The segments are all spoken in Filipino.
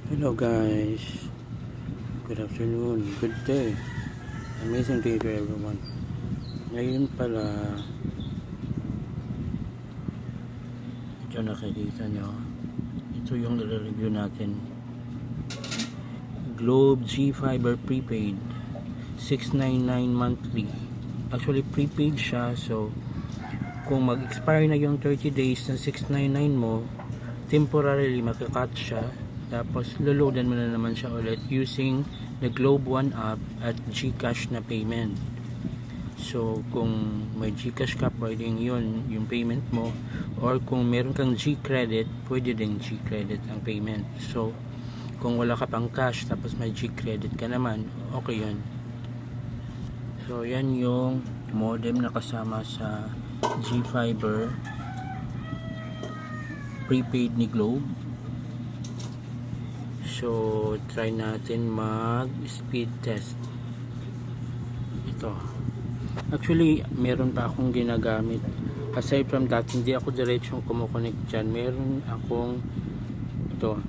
Hello guys, good afternoon, good day, amazing day to everyone. Ngayon pala, ito nakikita nyo, ito yung i-review natin. Globe G Fiber Prepaid 699 monthly. Actually prepaid siya, so kung mag-expire na yung 30 days ng 699 mo, temporarily makakat siya. Tapos loloadan mo na naman siya ulit using the Globe One app at GCash na payment. So kung may GCash ka, pwedeng yun yung payment mo, or kung meron kang G-credit, pwede din G-credit ang payment. So kung wala ka pang cash tapos may G-credit ka naman, okay yun. So yan yung modem na kasama sa G-Fiber prepaid ni Globe. So try natin mag speed test. Ito, actually meron pa akong ginagamit aside from that. Hindi ako diretsong kumukonect dyan. Meron akong itong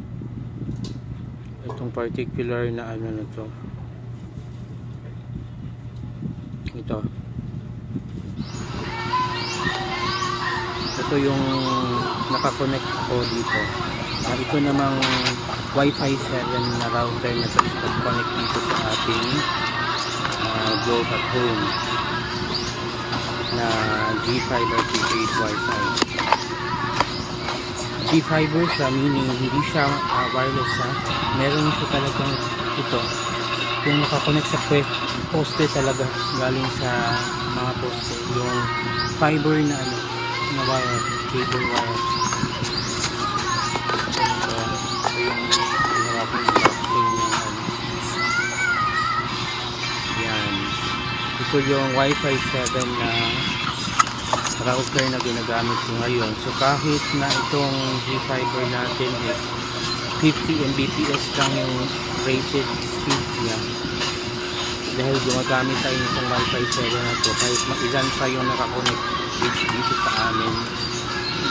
particular na ano na to. Ito yung nakakonect ako dito. Ito namang Wi-Fi 7 na router na to is connect dito sa ating Globe at Home na G-Fiber prepaid Wi-Fi. G-Fiber siya, meaning hindi siya wireless ha. Meron siya talagang ito. Kung nakakonect sa poste talaga, galing sa mga poste, yung fiber na ano, na wire, cable wire. So yung ginawa ko yung boxing ng ano. Yan. Ito yung Wi-Fi 7 na router na ginagamit ko ngayon. So kahit na itong G-Fiber natin is 50 Mbps lang yung rated speed niya, dahil gumagamit tayo nitong Wi-Fi 7 na to, kahit ilan pa yung nakakonect dito sa amin,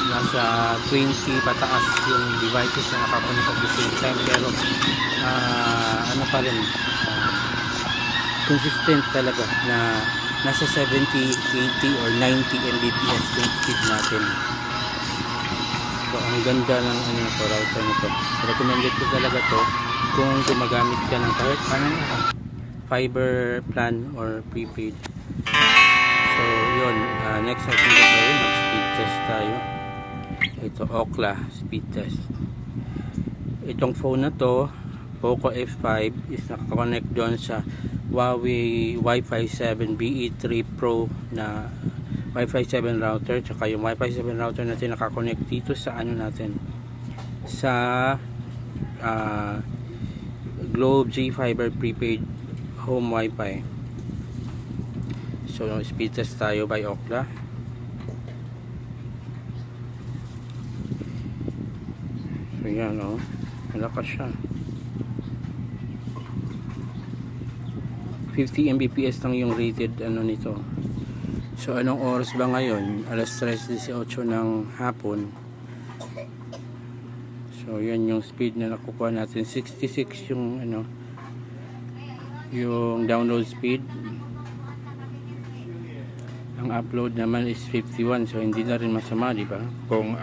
nasa 20 pataas yung devices na nakakonect at the same time, pero ano pa rin, consistent talaga na nasa 70, 80 or 90 Mbps yung speed natin. So ang ganda ng ano na to, router na to. Recommended ko talaga to kung gumagamit ka ng kahit fiber plan or prepaid. So yun, next natin gagawin, mag speed test tayo. Ito, Ookla speed test. Itong phone na to, Poco F5, is nakakonect doon sa Huawei Wi-Fi 7 BE3 Pro na Wi-Fi 7 router. Tsaka yung Wi-Fi 7 router natin nakakonect dito sa ano natin, sa Globe G-Fiber prepaid home Wi-Fi. So speed test tayo by Ookla. So yan o, malakas siya. 50 Mbps lang yung rated ano nito. So anong oras ba ngayon? Alas 3:18 ng hapon. So yan yung speed na nakukuha natin. 66 yung ano, yung download speed. Ang upload naman is 51, so hindi na rin masama, di ba? Kung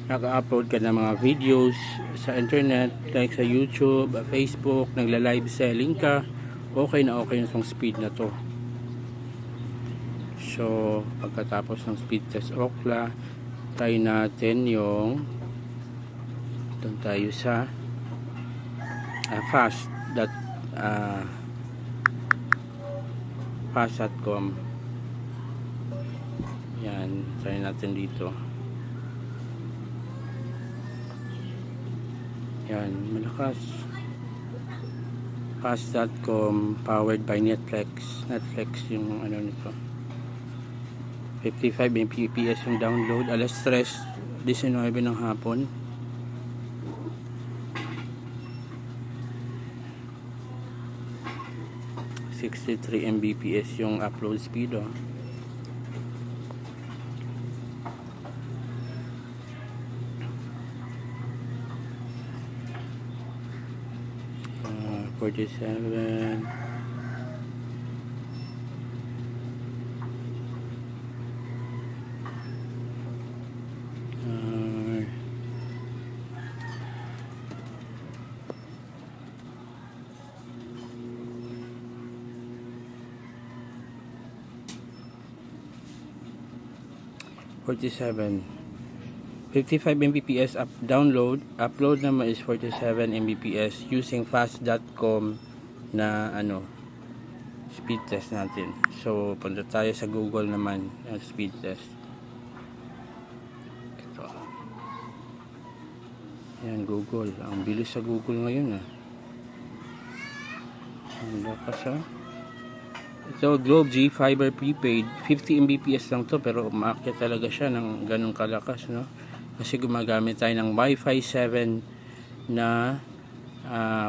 naka-upload ka ng mga videos sa internet, like sa YouTube, Facebook, nagla-live selling ka, okay na itong speed na to. So pagkatapos ng speed test Ookla, try natin yung doon tayo sa fast.com. Yan, try natin dito. Yan, malakas. Fast.com, powered by Netflix yung ano nito. 55 Mbps yung download. Alas 3:19 ng hapon. .63 Mbps yung upload speed oh. 47. $47. 55 Mbps upload naman is 47 Mbps using fast.com na speed test natin. So punta tayo sa Google naman ang speed test. Ito. Yan, Google. Ang bilis sa Google ngayon Ang lakas Ito, Globe G Fiber Prepaid, 50 Mbps lang to, pero umaakyat talaga siya ng ganung kalakas, no? Kasi gumagamit tayo ng Wi-Fi 7 na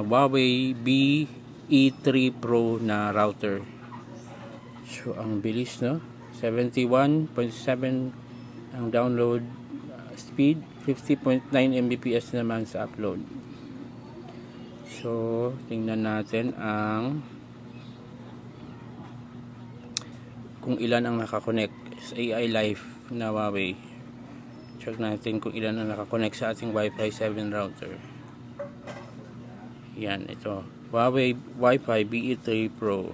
Huawei BE3 Pro na router. So ang bilis, no? 71.7 ang download speed, 50.9 Mbps naman sa upload. So tingnan natin kung ilan ang nakakonect sa AI Live na Huawei. Check natin kung ilan ang nakakonect sa ating Wi-Fi 7 router. Yan, ito. Huawei Wi-Fi BE3 Pro.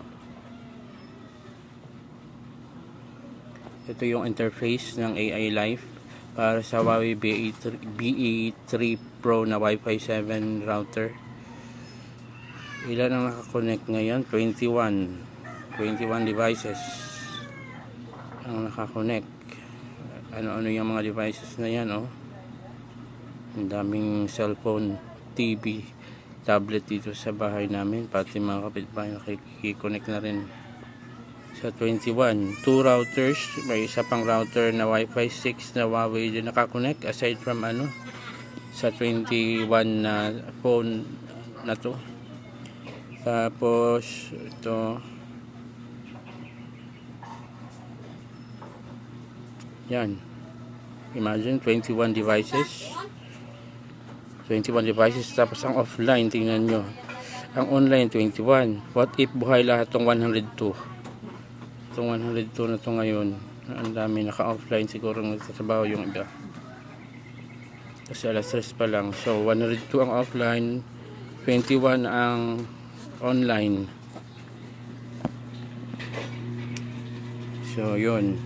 Ito yung interface ng AI Live para sa Huawei BE3 Pro na Wi-Fi 7 router. Ilan ang nakakonect ngayon? 21 devices ang nakakonect. Ano-ano yung mga devices na yan, Ang daming cellphone, TV, tablet dito sa bahay namin, pati mga kapitbahay nakikiconnect na rin. Sa 21, 2 routers, may isa pang router na Wi-Fi 6 na Huawei din nakakonect, aside from sa 21 na phone na to. Tapos ito, yan, imagine 21 devices, tapos ang offline, tingnan nyo, ang online 21. What if buhay lahat tong 102? Itong 102 na to ngayon, ang dami naka-offline, siguro nagtatrabaho yung iba kasi alas 3 pa lang. So 102 ang offline, 21 ang online. So yun.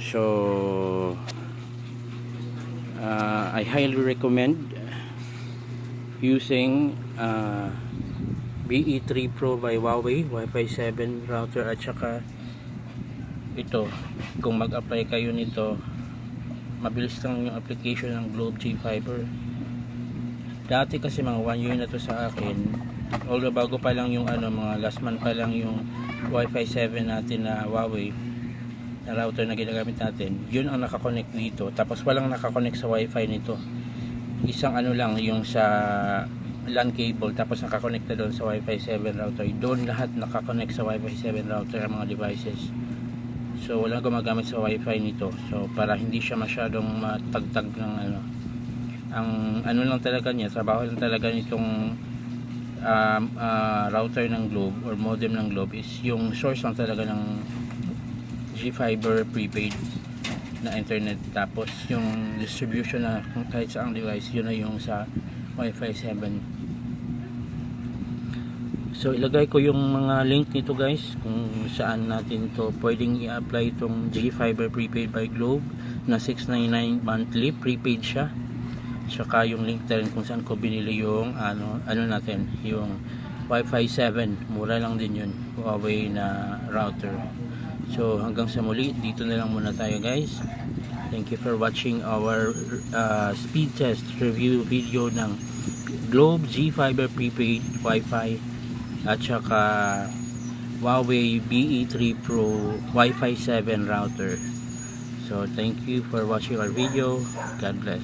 So I highly recommend using BE3 Pro by Huawei Wi-Fi 7 router, at saka ito, kung mag-apply kayo nito, mabilis lang yung application ng Globe G Fiber. Dati kasi mga 1 year na to sa akin, although bago pa lang yung mga last month pa lang yung Wi-Fi 7 natin na Huawei na router na ginagamit natin, yun ang nakakonect dito. Tapos walang nakakonect sa Wi-Fi nito. Isang lang yung sa LAN cable, tapos nakakonect na doon sa Wi-Fi 7 router. Doon lahat nakakonect sa Wi-Fi 7 router ang mga devices. So walang gumagamit sa Wi-Fi nito. So para hindi siya masyadong matagtag ng ang lang talaga niya, trabaho lang talaga nitong router ng Globe or modem ng Globe is yung source lang talaga ng G-Fiber prepaid na internet, tapos yung distribution na kahit saang device, yun na yung sa Wi-Fi 7. So ilagay ko yung mga link nito guys, kung saan natin to pwedeng i-apply itong G-Fiber prepaid by Globe na $699 monthly, prepaid siya. Saka yung link na rin kung saan ko binili yung natin, yung Wi-Fi 7, mura lang din yun, Huawei na router. So hanggang sa muli, dito na lang muna tayo guys. Thank you for watching our speed test review video ng Globe G Fiber Prepaid Wi-Fi at saka Huawei BE3 Pro Wi-Fi 7 router. So thank you for watching our video. God bless.